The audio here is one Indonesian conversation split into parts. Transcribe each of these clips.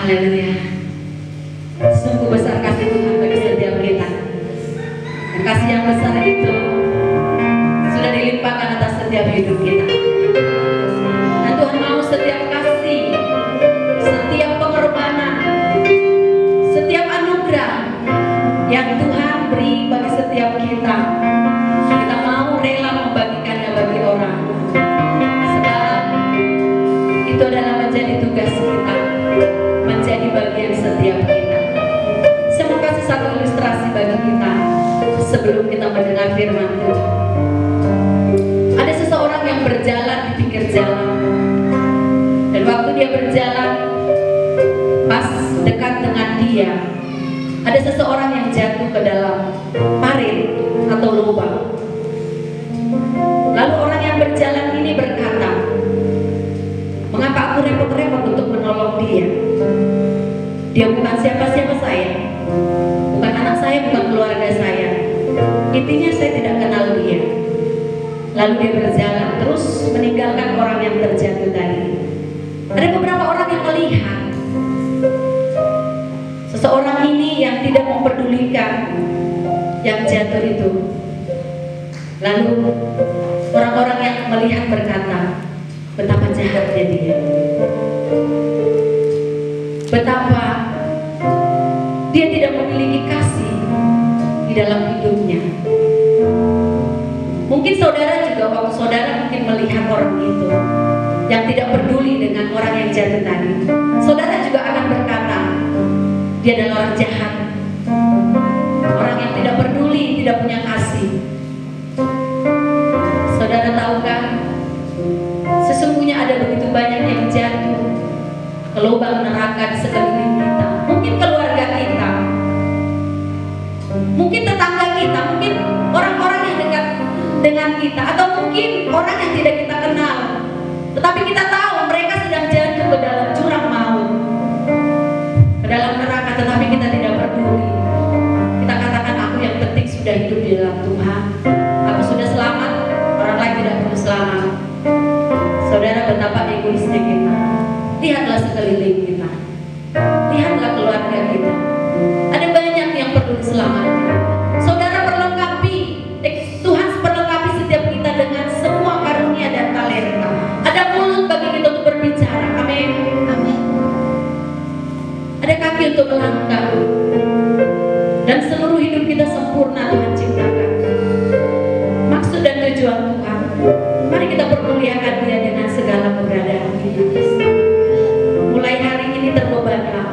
Haleluya. Sungguh besar kasih Tuhan bagi setiap kita. Dan kasih yang besar itu sudah dilimpahkan atas setiap hidup kita. Dan Tuhan mau setiap kasih, setiap pengorbanan, setiap anugerah yang Tuhan beri bagi setiap kita, kita mau rela membagikannya bagi orang. Sebab itu adalah menjadi tugas kita, menjadi bagian setiap kita. Saya mau kasih satu ilustrasi bagi kita sebelum kita mendengar firman Tuhan. Ada seseorang yang berjalan di pinggir jalan, dan waktu dia berjalan, pas dekat dengan dia, ada seseorang yang jatuh ke dalam parit atau lubang. Lalu orang yang berjalan ini berkata, "Mengapa aku repot-repot untuk menolong dia? Dia bukan siapa-siapa saya, bukan anak saya, bukan keluarga saya. Intinya saya tidak kenal dia." Lalu dia berjalan terus meninggalkan orang yang terjatuh tadi. Ada beberapa orang yang melihat seseorang ini yang tidak mempedulikan yang jatuh itu. Lalu orang-orang yang melihat berkata, betapa jahatnya dia, betapa dia tidak memiliki kasih di dalam hidupnya. Mungkin saudara juga, waktu saudara mungkin melihat orang itu yang tidak peduli dengan orang yang jatuh tadi, saudara juga akan berkata, dia adalah orang jahat, orang yang tidak peduli, tidak punya kasih. Saudara tahukah, sesungguhnya ada begitu banyak yang jatuh ke lubang neraka di sekeliling kita. Mungkin keluarga kita, mungkin tetangga kita, mungkin orang-orang yang dekat dengan kita, atau mungkin orang yang tidak kita kenal. Tetapi kita tahu mereka sedang jatuh ke dalam jurang maut, ke dalam neraka, tetapi kita tidak peduli. Kita katakan, aku yang penting sudah hidup di dalam Tuhan, aku sudah selamat, orang lain tidak perlu selamat. Saudara, betapa egoisnya kita. Lihatlah sekeliling kita, lihatlah keluarga kita, ada banyak yang perlu diselamatkan. Saudara, Tuhan perlengkapi setiap kita dengan semua karunia dan talenta. Ada mulut bagi kita untuk berbicara, amin. Ada kaki untuk melangkah, dan seluruh hidup kita sempurna Tuhan ciptakan. Maksud dan tujuan Tuhan, mari kita permuliakan Dia dengan segala keberadaan kita. Mulai hari ini terbebanlah,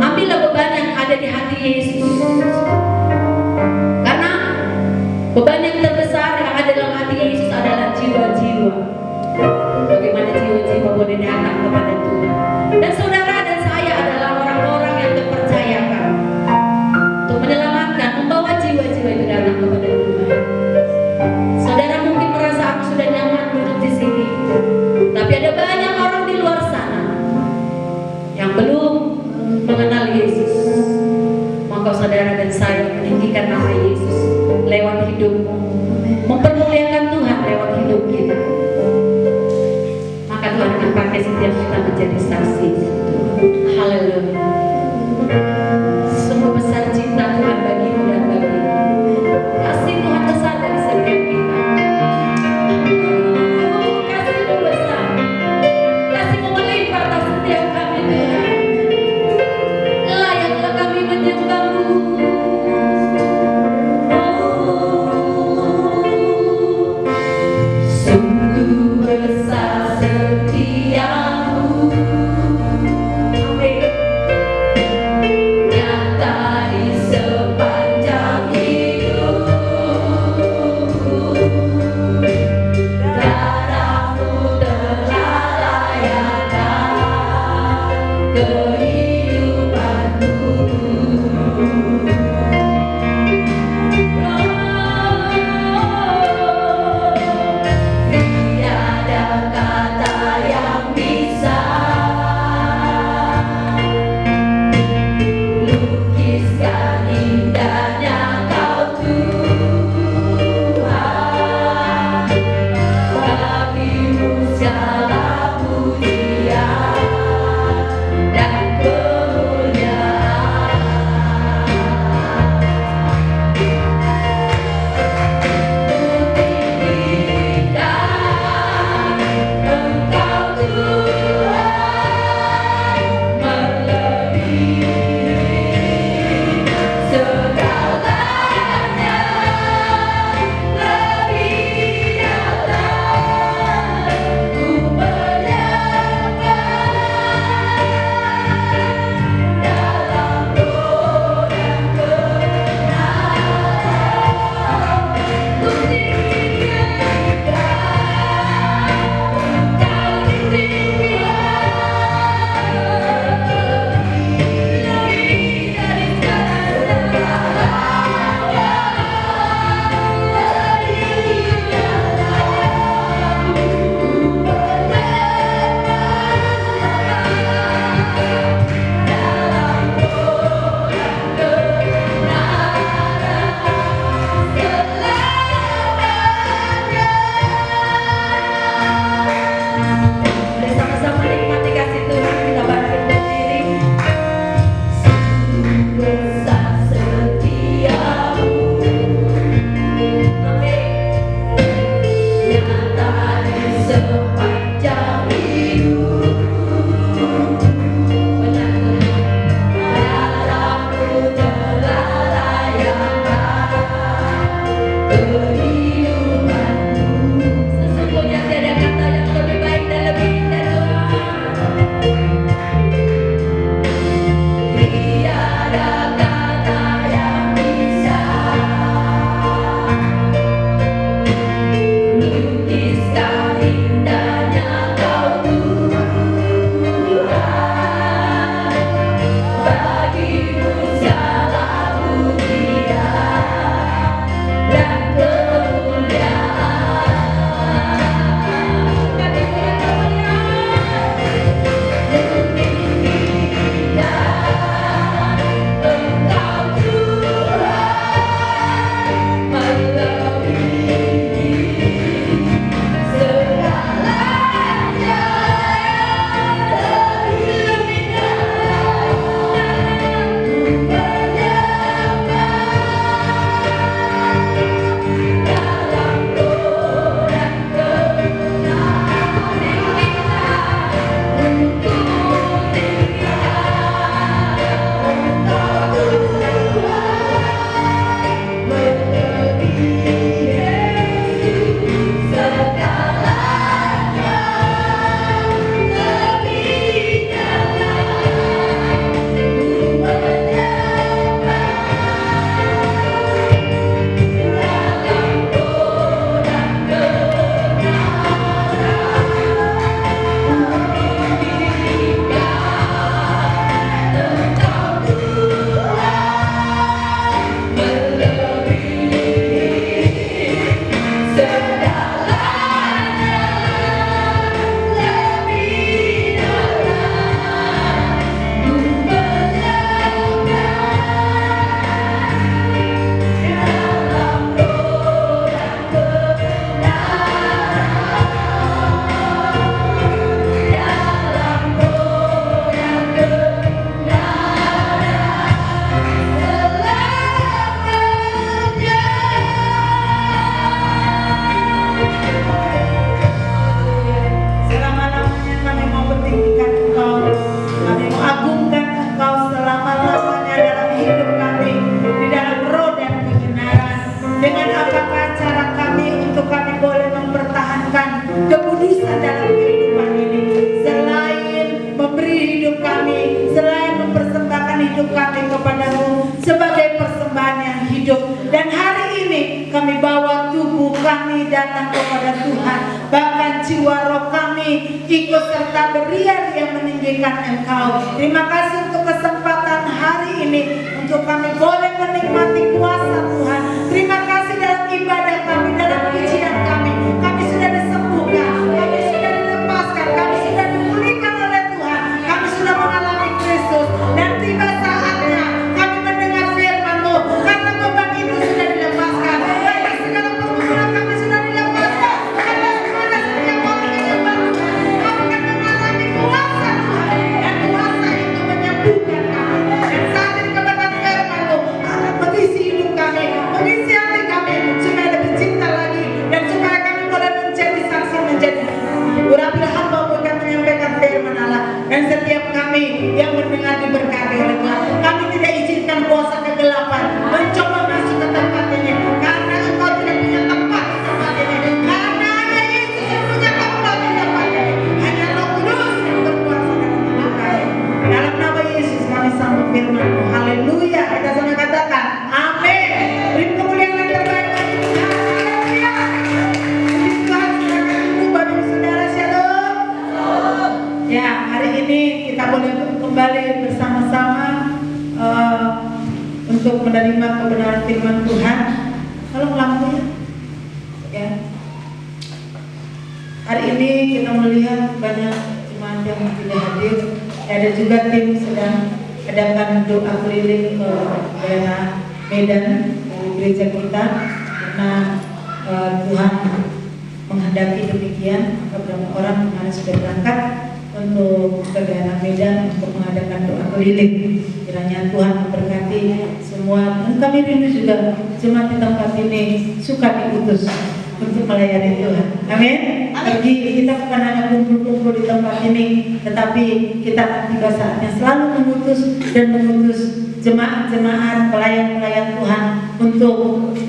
ambillah beban yang ada di hati Yesus, karena beban yang terbesar yang ada dalam hati Yesus adalah jiwa-jiwa. Bagaimana jiwa-jiwa boleh datang kepada Tuhan. Dan saudara dan saya adalah orang-orang yang terpercayakan untuk menyelamatkan, membawa jiwa-jiwa itu datang kepada Tuhan. Saudara mungkin merasa aku sudah nyaman duduk di sini, tapi ada banyak orang di luar sana yang belum mengenal Yesus. Maka saudara dan saya meninggikan nama Yesus lewat hidupmu, mempermuliakan Tuhan lewat hidup kita, maka Tuhan akan pakai setiap kita menjadi saksi. Haleluya. Sungguh besar cinta Tuhan bagimu dan bagimu. Kasih Tuhan besar dari setiap kita. Kasih-Mu besar, kasih-Mu melimpah atas setiap kami Tuhan. Layaklah kami menyembah-Mu. Sungguh besar setiamu. datang kepada Tuhan. Bahkan jiwa roh kami ikut serta beriak yang meninggikan Engkau. Terima kasih untuk kesempatan hari ini, untuk kami boleh menikmati kuasa Tuhan. Terima kasih dalam ibadah kami, dalam pujian kami sudah disembuhkan, kami sudah dilepaskan, kami sudah dipulihkan oleh Tuhan, kami sudah mengalami Kristus. Dan tiba saatnya kami mendengar firman-Mu, karena beban itu sudah dilepaskan, karena segala pergumulan kami sudah dilepaskan, karena setiap orang yang baru kami akan mengalami kuasa Tuhan, dan kuasa itu menyembuhkan kami. Dan saat ini kebenaran firman-Mu akan mengisi hidup kami, mengisi hati kami, supaya lebih cinta lagi, dan supaya kami boleh menjadi saksi, menjadi urapilah hamba-Mu akan menyampaikan firman Allah. Dan setiap kami yang mendengar diberkati oleh Tuhan. Kami tidak izinkan kuasa kegelapan mencoba masuk ke tempat ini, karena Engkau tidak punya tempat di tempat ini, karena hanya Yesus yang punya tempat di tempat ini, hanya Roh Kudus yang berkuasa dalam hidup kami. Dalam nama Yesus kami sambut firman-Mu. Haleluya. Kita sama katakan amin. Beri kemuliaan yang terbaik bagi Tuhan. Haleluya. Puji Tuhan. Silakan duduk Bapak Saudara. Shalom. Ya, hari ini kita boleh kembali bersama-sama untuk menerima kebenaran firman Tuhan. Tolong lampunya. Ya. Hari ini kita melihat banyak jemaat yang tidak hadir. Ada juga tim sedang adakan doa keliling ke daerah Medan dari gereja kita, karena Tuhan menghendaki demikian. Beberapa orang kemarin sudah berangkat untuk ke daerah Medan untuk mengadakan doa keliling. Kiranya Tuhan memberkati semua. Dan kami rindu juga jemaat di tempat ini suka diutus untuk melayani Tuhan. Amin. Pergi, kita bukan hanya kumpul-kumpul di tempat ini, tetapi kita tiba saatnya selalu mengutus jemaat-jemaat, pelayan-pelayan Tuhan untuk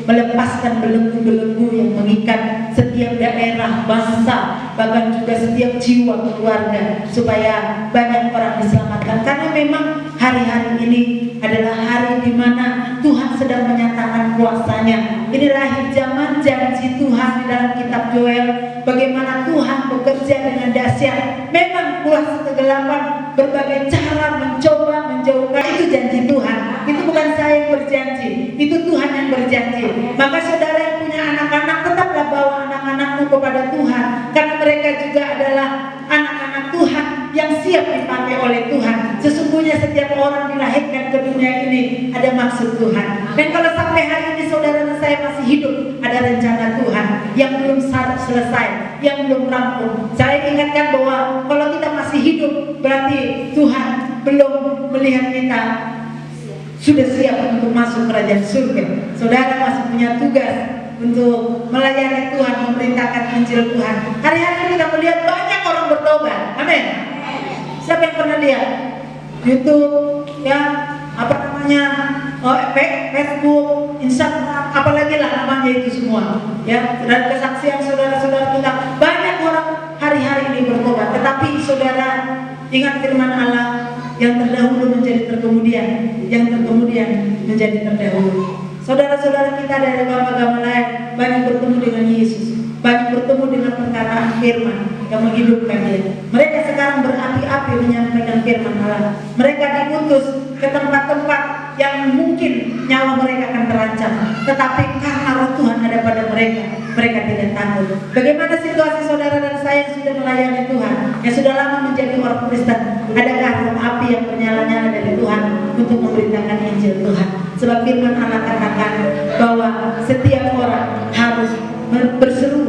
melepaskan belenggu-belenggu yang mengikat setiap daerah, bangsa, bahkan juga setiap jiwa keluarga, supaya banyak orang diselamatkan. Karena memang hari-hari ini adalah hari di mana Tuhan sedang menyatakan kuasanya. Inilah akhir zaman, janji Tuhan di dalam kitab Yoel, bagaimana Tuhan bekerja dengan dahsyat. Memang kuasa kegelapan berbagai cara mencoba menjauhkan, itu janji Tuhan. Itu bukan saya yang berjanji, itu Tuhan yang berjanji. Maka saudara yang punya anak-anak, tetaplah bawa anak-anakmu kepada Tuhan, karena mereka juga adalah anak-anak Tuhan yang siap dipakai oleh Tuhan. Sesungguhnya setiap orang dilahirkan ke dunia ini ada maksud Tuhan. Dan kalau sampai hari ini saudara dan saya masih hidup, ada rencana Tuhan yang belum selesai, yang belum rampung. Saya ingatkan bahwa kalau kita masih hidup, berarti Tuhan belum melihat kita sudah siap untuk masuk kerajaan surga. Saudara masih punya tugas untuk melayani Tuhan, memerintahkan Injil Tuhan. Hari-hari ini kita melihat banyak orang bertobat. Amin. Siapa yang pernah lihat YouTube, ya, apa namanya, Facebook, Instagram, apalagi lah namanya itu semua, ya. Dan kesaksian saudara-saudara kita, banyak orang hari-hari ini bertobat. Tetapi saudara ingat firman Allah, yang terdahulu menjadi terkemudian, yang terkemudian menjadi terdahulu. Saudara-saudara kita dari agama-agama lain banyak bertemu dengan Yesus, banyak bertemu dengan perkataan firman yang menghidupkan dia. Mereka sekarang berapi-api menyampaikan firman Allah. Mereka diutus ke tempat-tempat yang mungkin nyawa mereka akan terancam, tetapi karena roh Tuhan ada pada mereka, mereka tidak takut. Bagaimana situasi saudara dan saya yang sudah melayani Tuhan, yang sudah lama menjadi orang Kristen? Adakah roh api yang bernyala-nyala dari Tuhan untuk memberitakan Injil Tuhan? Sebab firman Allah katakan bahwa setiap orang harus berseru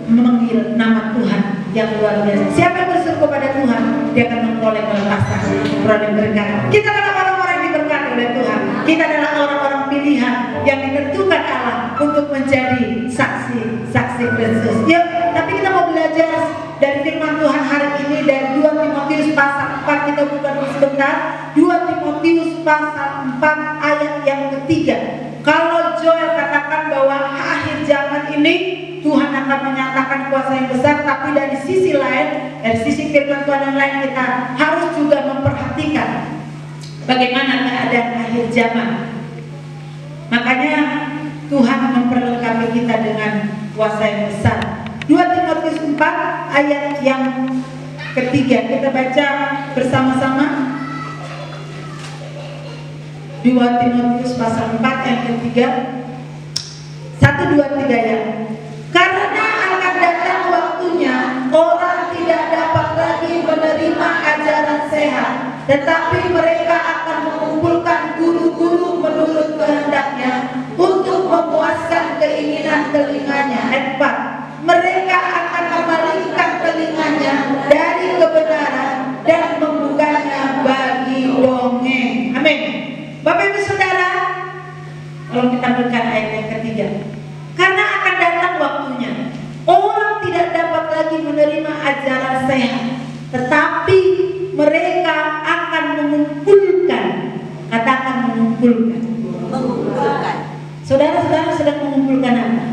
memanggil nama Tuhan yang luar biasa. Siapa yang berseru kepada Tuhan, dia akan memperoleh kelepasan, memperoleh berkat. Kita adalah orang-orang yang diberkati oleh Tuhan. Kita adalah orang-orang pilihan yang ditentukan Allah untuk menjadi saksi Kristus. Yuk, tapi kita mau belajar dari firman Tuhan hari ini dari 2 Timotius pasal 4. Kita buka dulu sebentar. 2 Timotius pasal 4 ayat yang ketiga. Kalau Joel katakan bahwa akhir zaman ini Tuhan akan menyatakan kuasa yang besar, tapi dari sisi lain, dari sisi firman Tuhan yang lain, kita harus juga memperhatikan bagaimana keadaan akhir zaman. Makanya Tuhan memperlengkapi kita dengan kuasa yang besar. 2 Timotius 4 ayat yang ketiga, kita baca bersama-sama. 2 Timotius pasal 4 ayat ketiga. 1, 2, 3 ya. Karena akan datang waktunya orang tidak dapat lagi menerima ajaran sehat, tetapi mereka akan mengumpulkan guru-guru menurut kehendaknya untuk memuaskan keinginan telinganya. Ayat 4, mereka akan memalingkan telinganya dari kebenaran dan membukanya bagi dongeng. Amin. Bapak Ibu Saudara, kalau kita tampilkan ayat yang ketiga, karena akan datang waktunya orang tidak dapat lagi menerima ajaran sehat, tetapi mereka akan mengumpulkan. Katakan mengumpulkan. Mengumpulkan. Saudara-saudara sedang mengumpulkan apa?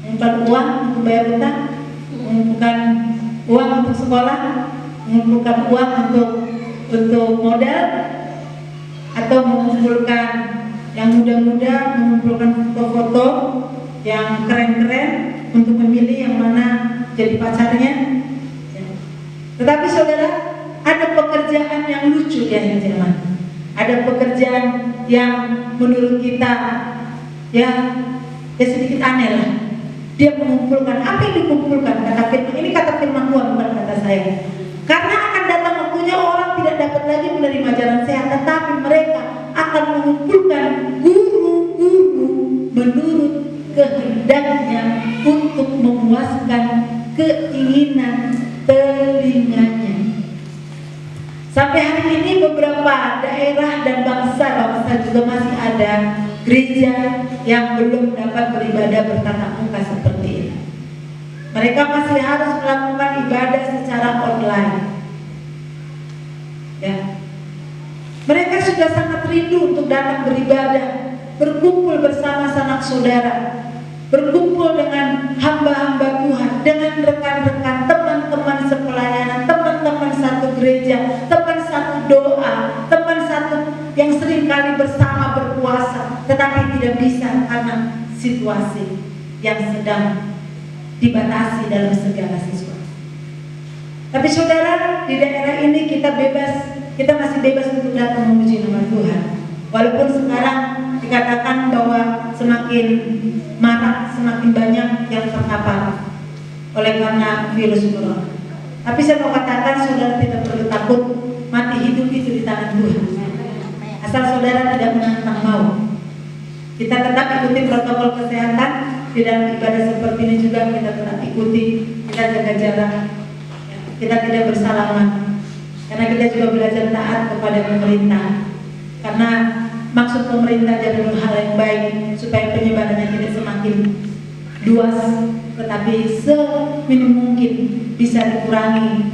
Mengumpulkan uang untuk bayar utang, mengumpulkan uang untuk sekolah, mengumpulkan uang untuk modal, atau mengumpulkan yang muda-muda, mengumpulkan foto-foto yang keren-keren untuk memilih yang mana jadi pacarnya. Tetapi saudara, ada pekerjaan yang lucu di akhir zaman. Ada pekerjaan yang menurut kita ya sedikit aneh lah. Dia mengumpulkan, apa yang dikumpulkan? Kata firman, ini kata firman Tuhan, bukan kata saya. Karena akan datang waktunya orang tidak dapat lagi menerima ajaran sehat, tetapi mereka akan mengumpulkan guru-guru menurut kehendaknya untuk memuaskan keinginan telinganya. Sampai hari ini beberapa daerah dan bangsa juga masih ada gereja yang belum dapat beribadah bertatap muka seperti ini. Mereka masih harus melakukan ibadah secara online. Ya. Mereka sudah sangat rindu untuk datang beribadah, berkumpul bersama sanak saudara, berkumpul dengan hamba-hamba Tuhan, dengan rekan-rekan, teman-teman sepelayanan, teman-teman satu gereja, teman satu doa, teman satu yang sering kali bersama berpuasa, tetapi tidak bisa karena situasi yang sedang dibatasi dalam segala sesuatu. Tapi saudara, di daerah ini kita masih bebas untuk datang memuji nama Tuhan. Walaupun sekarang dikatakan bahwa semakin marak, semakin banyak yang terpapar oleh karena virus corona. Tapi saya mau katakan saudara tidak perlu takut, mati hidup itu di tangan Tuhan. Asal saudara tidak menantang mau. Kita tetap ikuti protokol kesehatan di dalam ibadah seperti ini juga, kita tetap ikuti, kita jaga jarak, kita tidak bersalaman, karena kita juga belajar taat kepada pemerintah. Karena maksud pemerintah adalah hal yang baik supaya penyebarannya tidak semakin luas, tetapi seminim mungkin bisa dikurangi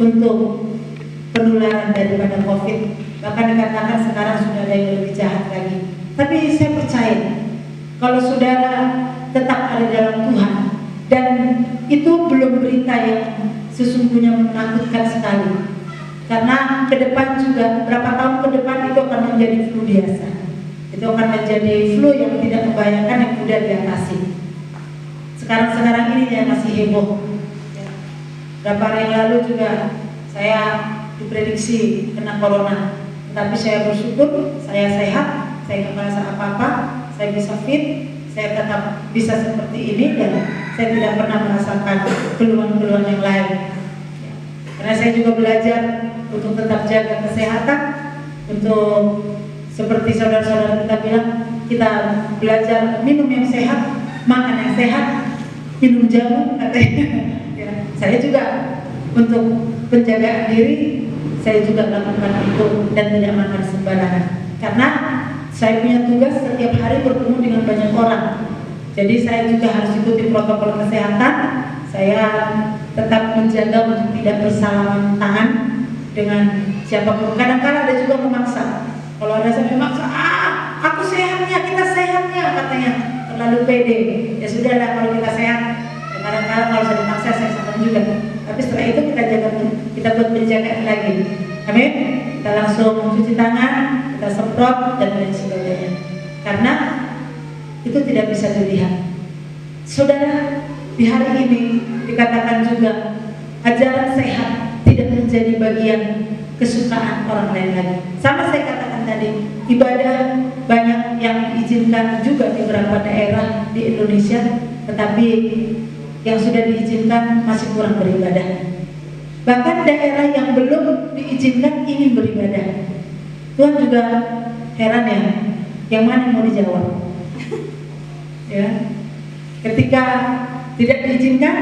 untuk penularan daripada COVID. Bahkan dikatakan sekarang sudah ada yang lebih jahat lagi. Tapi saya percaya kalau saudara tetap ada dalam Tuhan, dan itu belum berita yang sesungguhnya menakutkan sekali. Karena ke depan juga, berapa tahun ke depan itu akan menjadi flu biasa. Itu akan menjadi flu yang tidak membahayakan, yang mudah diatasi. Sekarang ini yang masih heboh. Berapa hari yang lalu juga saya diprediksi kena corona. Tapi saya bersyukur, saya sehat, saya tidak merasa apa-apa, saya bisa fit, saya tetap bisa seperti ini, dan saya tidak pernah merasakan keluhan-keluhan yang lain. Karena saya juga belajar untuk tetap jaga kesehatan, untuk seperti saudara-saudara kita bilang, kita belajar minum yang sehat, makan yang sehat, minum jamu katanya. Ya, saya juga untuk penjagaan diri, saya juga lakukan itu dan tidak makan sembarangan. Karena saya punya tugas setiap hari bertemu dengan banyak orang. Jadi saya juga harus ikuti protokol kesehatan. Saya tetap menjaga untuk tidak bersalaman tangan dengan siapapun. Kadang-kadang ada juga memaksa. Kalau ada saya memaksa, aku sehatnya, kita sehatnya, katanya terlalu pede. Ya sudahlah, kalau kita sehat. Ya kadang-kadang kalau saya dipaksa, saya sama juga. Tapi setelah itu kita buat menjaga lagi. Amin. Kita langsung mencuci tangan, kita semprot dan lain sebagainya. Karena itu tidak bisa dilihat. Saudara, di hari ini dikatakan juga ajaran sehat tidak menjadi bagian kesukaan orang lain lagi. Sama saya katakan tadi, ibadah banyak yang diizinkan juga di beberapa daerah di Indonesia, tetapi yang sudah diizinkan masih kurang beribadah. Bahkan daerah yang belum diizinkan ingin beribadah. Tuhan juga heran ya, yang mana yang mau dijawab? Ya, ketika tidak diizinkan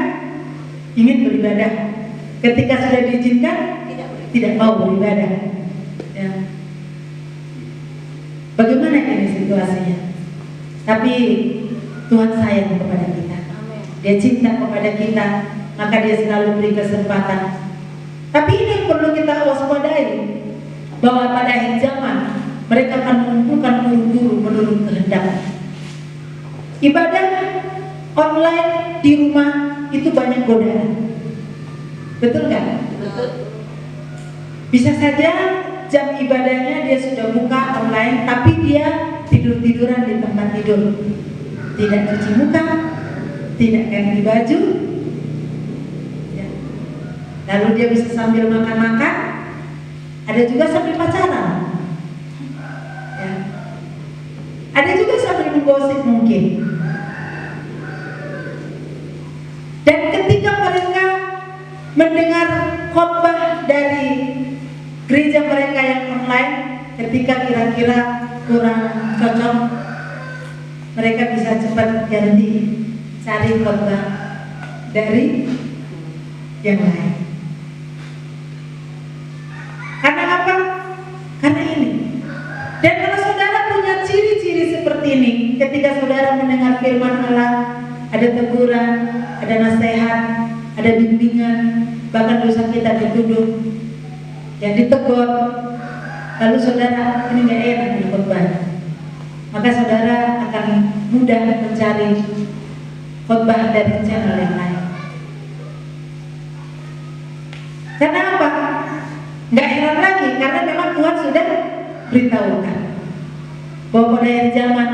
ingin beribadah, ketika sudah diizinkan tidak mau beribadah. Ya. Bagaimana ini situasinya? Tapi Tuhan sayang kepada kita. Dia cinta kepada kita, maka Dia selalu beri kesempatan. Tapi ini yang perlu kita waspadai, bahwa pada akhir zaman mereka akan mengumpulkan guru-guru menurut kehendak. Ibadah online di rumah itu banyak godaan. Betul kan? Betul. Bisa saja jam ibadahnya dia sudah buka online, tapi dia tidur-tiduran di tempat tidur, tidak cuci muka, tidak ganti baju, ya. Lalu dia bisa sambil makan-makan, ada juga sambil pacaran, ya. Ada juga sambil menggosip mungkin. Dan ketika mereka mendengar khotbah dari gereja mereka yang online, ketika kira-kira kurang cocok, mereka bisa cepat ganti, cari khotbah dari yang lain. Karena apa? Karena ini. Dan kalau saudara punya ciri-ciri seperti ini, ketika saudara mendengar firman Allah, ada teguran, ada nasihat, ada bimbingan, bahkan dosa kita dituduh, yang ditegur, lalu saudara ini nggak enak di khotbah, maka saudara akan mudah mencari khotbah dari channel yang lain. Karena apa? Nggak heran lagi, karena memang Tuhan sudah beritahukan bahwa pada akhir zaman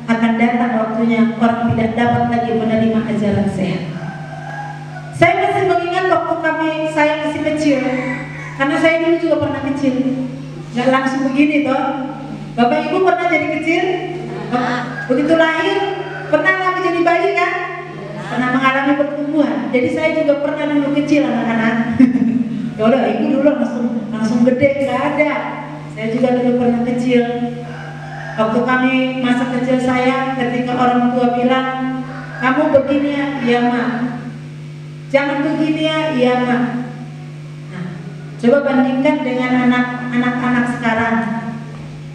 akan datang waktunya orang tidak dapat lagi menerima ajaran sehat. Saya masih mengingat waktu saya masih kecil. Karena saya dulu juga pernah kecil, nggak langsung begini toh. Bapak Ibu pernah jadi kecil? Begitu lahir, pernah lagi jadi bayi kan? Pernah mengalami pertumbuhan. Jadi saya juga pernah dulu kecil anak-anak. Ya udah, Ibu dulu langsung gede, nggak ada. Saya juga dulu pernah kecil. Waktu kami masa kecil saya, ketika orang tua bilang, kamu begini ya, iya mak. Jangan begini ya, iya mak. Coba bandingkan dengan anak-anak sekarang.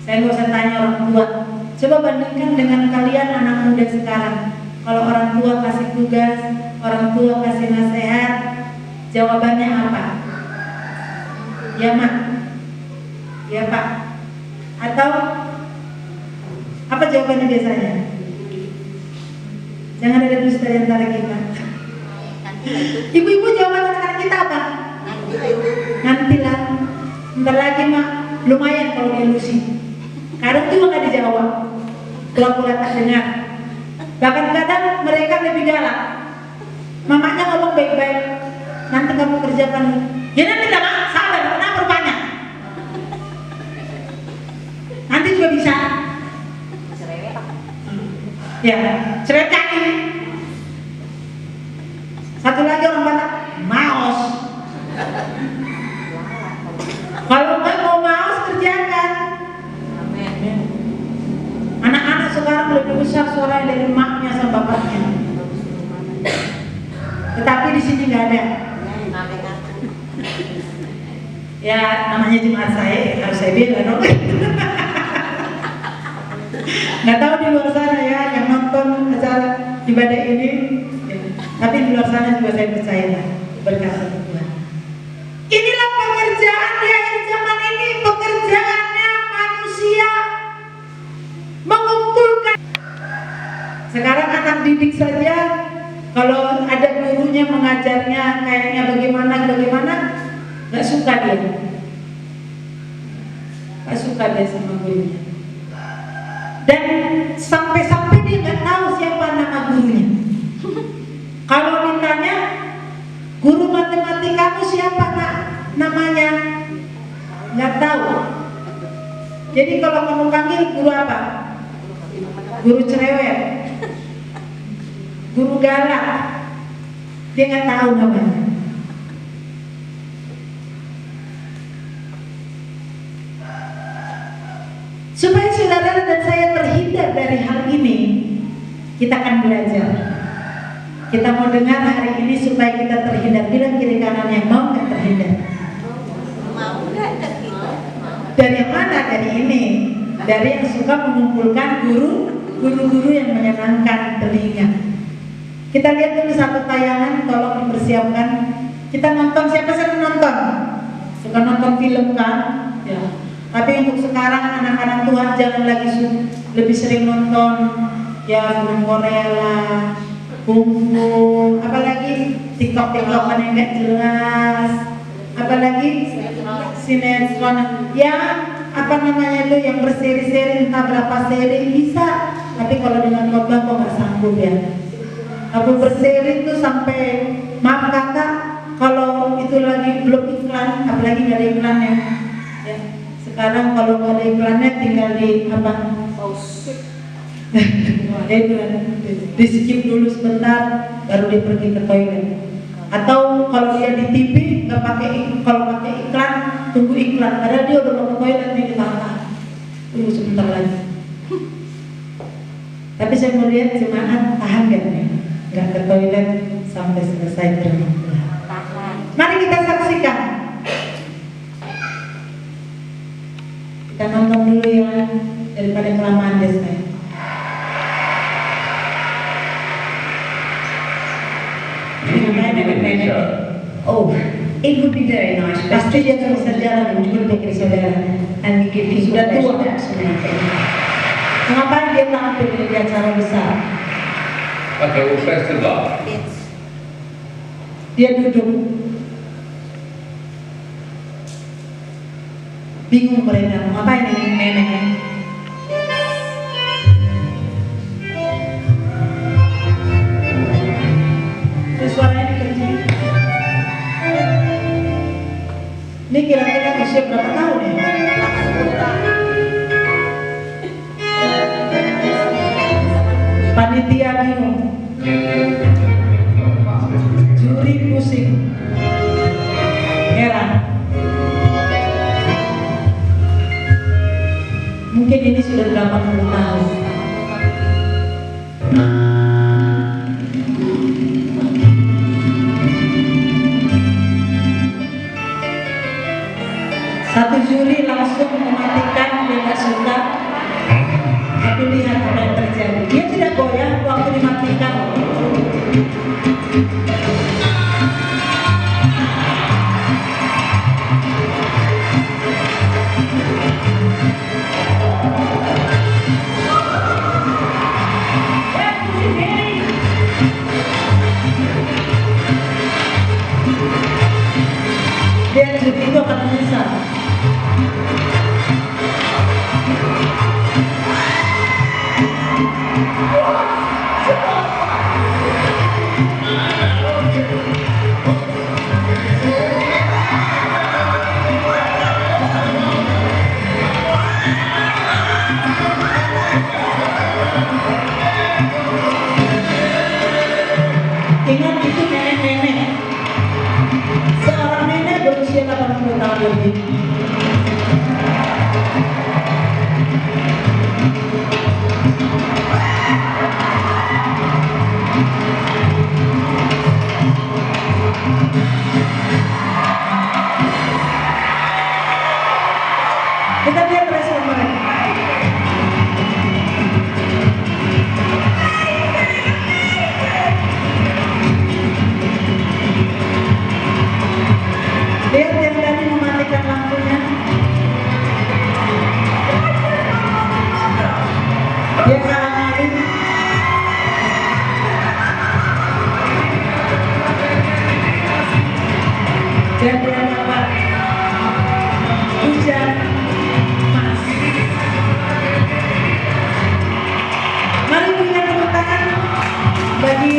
Saya nggak usah tanya orang tua. Coba bandingkan dengan kalian anak muda sekarang. Kalau orang tua kasih tugas, orang tua kasih nasihat, jawabannya apa? Ya mak, ya pak. Atau apa jawabannya biasanya? Jangan ada dusta di antara kita. Ibu-ibu jawaban anak-anak kita apa? Nantilah, bentar lagi mak, lumayan kalau delusi. Kadang juga nggak dijawab, pura-pura tak dengar. Bahkan kadang mereka lebih galak. Mamanya ngomong baik-baik, nanti kamu kerjakan. Ya nanti lah mak, sabar, kenapa rupanya? Nanti juga bisa. Ya, cerewet kaki. Satu lagi orang Batak, maos. Kalau nggak mau maos kerjakan. Anak-anak sekarang lebih besar suaranya dari emaknya sama bapaknya. Tetapi di sini nggak ada. Ya namanya jemaat saya, harus saya bilang dong. Nggak tahu di luar sana ya yang nonton acara ibadah ini, ya. Tapi di luar sana juga saya percaya berkat Tuhan. Inilah pekerjaan di akhir zaman ini, pekerjaannya manusia mengumpulkan. Sekarang anak didik saja, kalau ada gurunya mengajarnya kayaknya bagaimana, nggak suka dia, nggak suka dia sama gurunya. Dan sampai-sampai dia nggak tahu siapa nama gurunya. Guru matematikamu siapa nak? Namanya? Nggak tahu. Jadi kalau kamu panggil guru apa? Guru cerewet, guru galak, dia nggak tahu namanya. Supaya saudara dan saya terhindar dari hal ini, kita akan belajar. Kita mau dengar hari ini supaya kita terhindar. Bilang kiri kanan yang mau nggak terhindar? Mau nggak terhindar? Dari yang mana? Dari ini. Dari yang suka mengumpulkan guru-guru yang menyenangkan telinga. Kita lihat dulu satu tayangan, tolong dipersiapkan. Kita nonton, siapa sih nonton? Suka nonton film kan? Ya. Tapi untuk sekarang anak-anak Tuhan jangan lagi lebih sering nonton ya film Korea lah, kungfu, apalagi TikTok-TikTokan yang nggak jelas, apalagi sinetron yang apa namanya itu yang berseri-seri entah berapa seri bisa, tapi kalau dengan khotbah kok nggak sanggup ya. Aku berseri itu sampai maaf kata kalau itu lagi belum iklan, apalagi nggak ada iklannya. Ya. Sekarang kalau nggak ada iklannya tinggal di apa? Di skip dulu sebentar, baru dia pergi ke toilet. Atau kalau dia di TV nggak pakai, kalau pakai iklan tunggu iklan. Padahal dia udah mau ke toilet nih ditambah. Tunggu sebentar lagi. Tapi saya mau lihat jemaat tahan gak nih? Nggak ke toilet sampai selesai berkhotbah. Mari kita saksikan. Kita nonton dulu ya daripada kelamaan deh saya. Oh, it would be very nice. Pasti dia akan bisa jalan menjemput pikir saudara. And we give you Sudah tua. something. Ngapain dia tampil di acara besar? Okay, well, first of all, Dia duduk. Bingung mereka mau ngapain ini nenek. Terus suaranya dikecil. Ini kira-kira usia berapa tahun ya? Panitia bingung. Juri pusing. Heran. Mungkin ini sudah 80 tahun. Satu juri langsung mematikan, dia tidak suka. Tapi lihat apa yang terjadi. Dia tidak goyah waktu dimatikan. Dia juri itu akan menyesal. Ingat itu nenek-nenek. Seorang nenek berusia 80 tahun lebih. Kita lihat respon mereka. Lihat yang tadi mematikan lampunya. Dia kalah maling. Dan dia dapat hujan emas. Mari berikan tepuk tangan bagi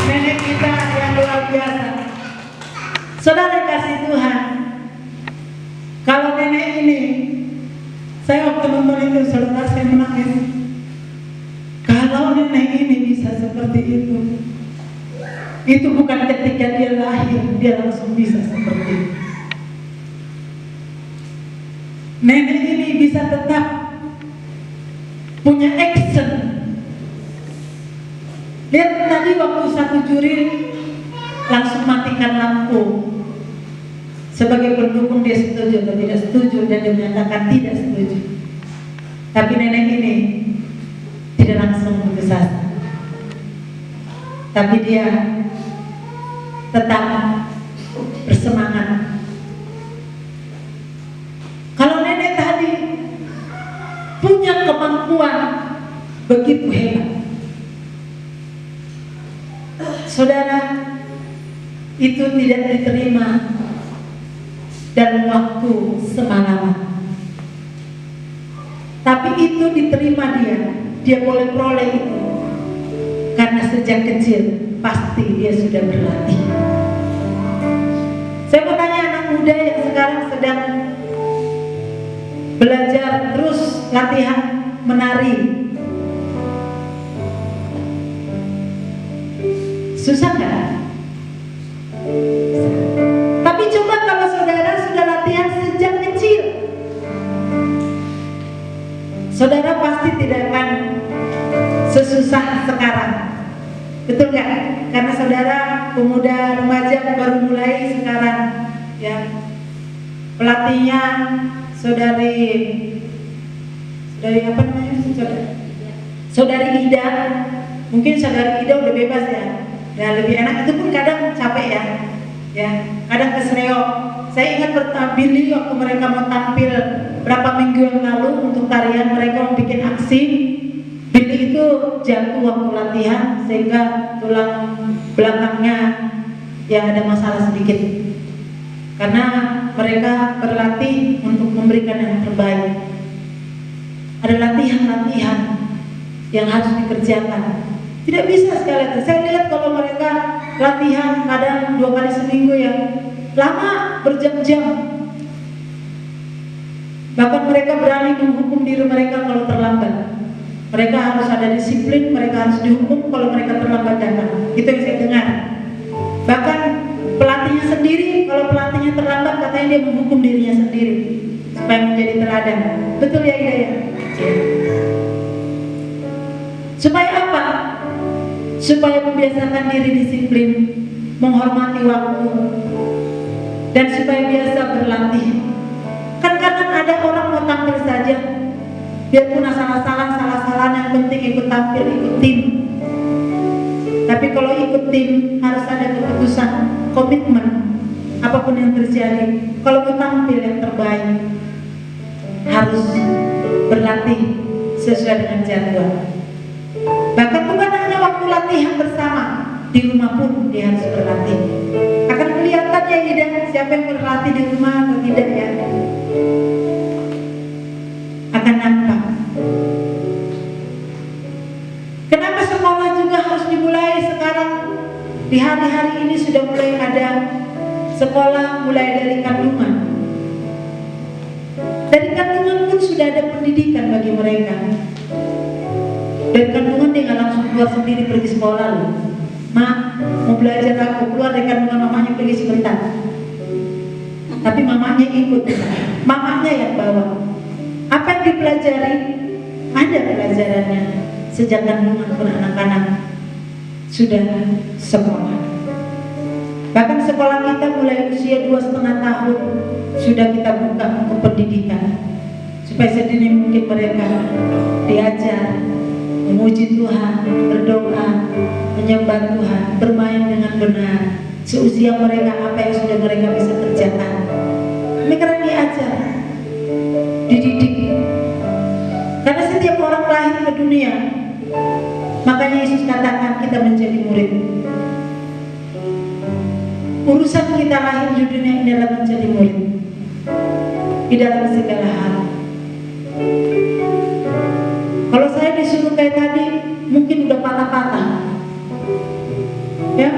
nenek kita yang luar biasa. Saudara kasih Tuhan, kalau nenek ini, saya waktu nonton itu saudara saya menangis. Kalau nenek ini bisa seperti itu bukan ketika dia lahir dia langsung bisa seperti itu. Nenek ini bisa tetap punya action. Lihat tadi waktu satu juri langsung matikan lampu. Sebagai pendukung dia setuju atau tidak setuju, dan dia menyatakan tidak setuju. Tapi nenek ini tidak langsung putus asa, tapi dia tetap bersemangat. Kalau nenek tadi punya kemampuan begitu hebat, saudara, itu tidak diterima dalam waktu semalaman, tapi itu diterima dia boleh peroleh itu karena sejak kecil pasti dia sudah berlatih. Saya mau tanya anak muda yang sekarang sedang belajar terus latihan menari, susah nggak? Tapi coba kalau saudara sudah latihan sejak kecil, saudara pasti tidak akan sesusah sekarang, betul nggak? Karena saudara pemuda remaja baru mulai sekarang, ya. Pelatihnya saudari apa namanya? Saudari Ida. Mungkin saudari Ida udah bebas ya, udah lebih enak. Itu pun kadang capek ya, kadang kesereok. Saya ingat Billy waktu mereka mau tampil berapa minggu yang lalu untuk tarian, mereka mau bikin aksi. Billy itu jatuh waktu latihan sehingga tulang belakangnya ya ada masalah sedikit. Karena mereka berlatih untuk memberikan yang terbaik. Ada latihan-latihan yang harus dikerjakan. Tidak bisa sekali. Saya lihat kalau mereka latihan kadang 2 kali seminggu ya, lama berjam-jam. Bahkan mereka berani menghukum diri mereka kalau terlambat. Mereka harus ada disiplin, mereka harus dihukum kalau mereka terlambat datang. Itu yang saya dengar. Bahkan pelatihnya sendiri, kalau pelatihnya terlambat katanya dia menghukum dirinya sendiri supaya menjadi teladan. Betul ya Ida ya? Supaya apa? Supaya membiasakan diri disiplin, menghormati waktu, dan supaya biasa berlatih. Kan kadang ada orang mau tampil saja, biarpun salah-salah, yang penting ikut tampil, ikut tim. Tapi kalau ikut tim harus ada keputusan, komitmen, apapun yang terjadi. Kalau mau tampil yang terbaik, harus berlatih sesuai dengan jadwal. Bahkan bukan hanya waktu latihan bersama, di rumah pun dia harus berlatih. Akan kelihatan ya Ida, siapa yang berlatih di rumah atau tidak ya. Akan nampak. Kenapa sekolah juga harus dimulai sekarang? Di hari-hari ini sudah mulai ada sekolah mulai dari kandungan. Dari kandungan pun sudah ada pendidikan bagi mereka. Dari kandungan dia nggak langsung keluar sendiri pergi sekolah loh. Mak, mau belajar aku, keluar dari kandungan mamanya pergi sebentar. Tapi mamanya ikut, mamanya yang bawa. Apa yang dipelajari? Ada pelajarannya. Sejak kandungan pun anak-anak sudah sekolah. Bahkan sekolah kita mulai usia 2,5 tahun sudah kita buka untuk pendidikan, supaya sedini mungkin mereka diajar memuji Tuhan, berdoa, menyembah Tuhan, bermain dengan benar. Seusia mereka apa yang sudah mereka bisa kerjakan, mereka diajar, dididik. Karena setiap orang lahir ke dunia, makanya Yesus katakan kita menjadi murid. Urusan kita lahir di dunia ini adalah menjadi murid di dalam segala hal. Kalau saya disuruh kayak tadi, mungkin udah patah-patah, ya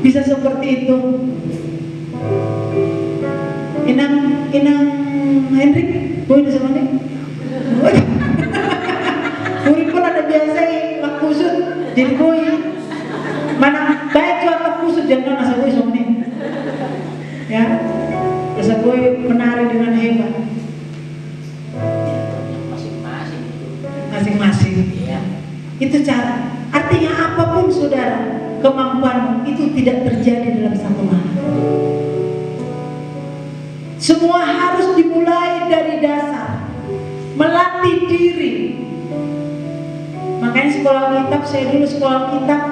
bisa seperti itu. inang Hendrik, boy sama nih. Murid pun ada biasa mak kusut jadi boy. Mana baik juga mak kusut jangan nasa boy sama nih. Ya, nasa boy menari dengan hebat. Masing-masing. Itu cara. Artinya apapun saudara, kemampuanmu itu tidak terjadi dalam satu malam. Semua harus dimulai dari dasar, melatih diri. Makanya sekolah kitab, saya dulu sekolah kitab,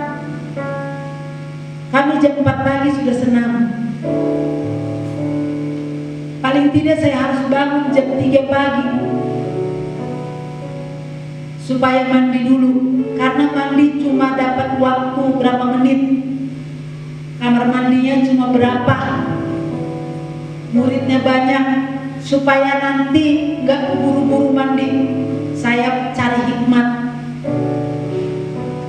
kami jam 4 pagi sudah senam. Paling tidak saya harus bangun jam 3 pagi supaya mandi dulu, karena mandi cuma dapat waktu berapa menit, kamar mandinya cuma berapa, muridnya banyak, supaya nanti nggak buru-buru mandi. Saya cari hikmat,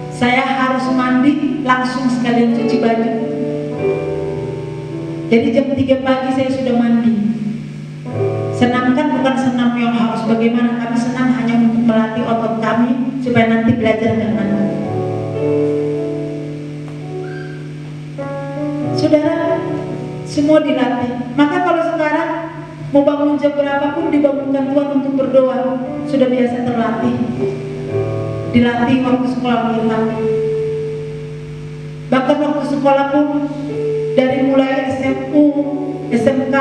saya harus mandi langsung sekalian cuci baju. Jadi jam 3 pagi saya sudah mandi. Senam kan bukan senam yang harus bagaimana, kami senam hanya untuk melatih otot kami supaya nanti belajar dengan mandi. Saudara, semua dilatih. Maka kalau sekarang mau bangun jam berapapun dibangunkan Tuhan untuk berdoa, sudah biasa terlatih. Dilatih waktu sekolah kita. Bahkan waktu sekolah pun dari mulai SMU, SMK,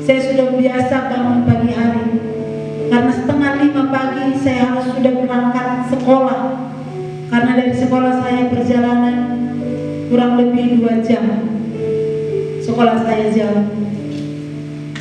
saya sudah biasa bangun pagi hari. Karena 4:30 pagi saya harus sudah berangkat sekolah. Karena dari sekolah saya perjalanan kurang lebih 2 jam. Sekolah saya jauh.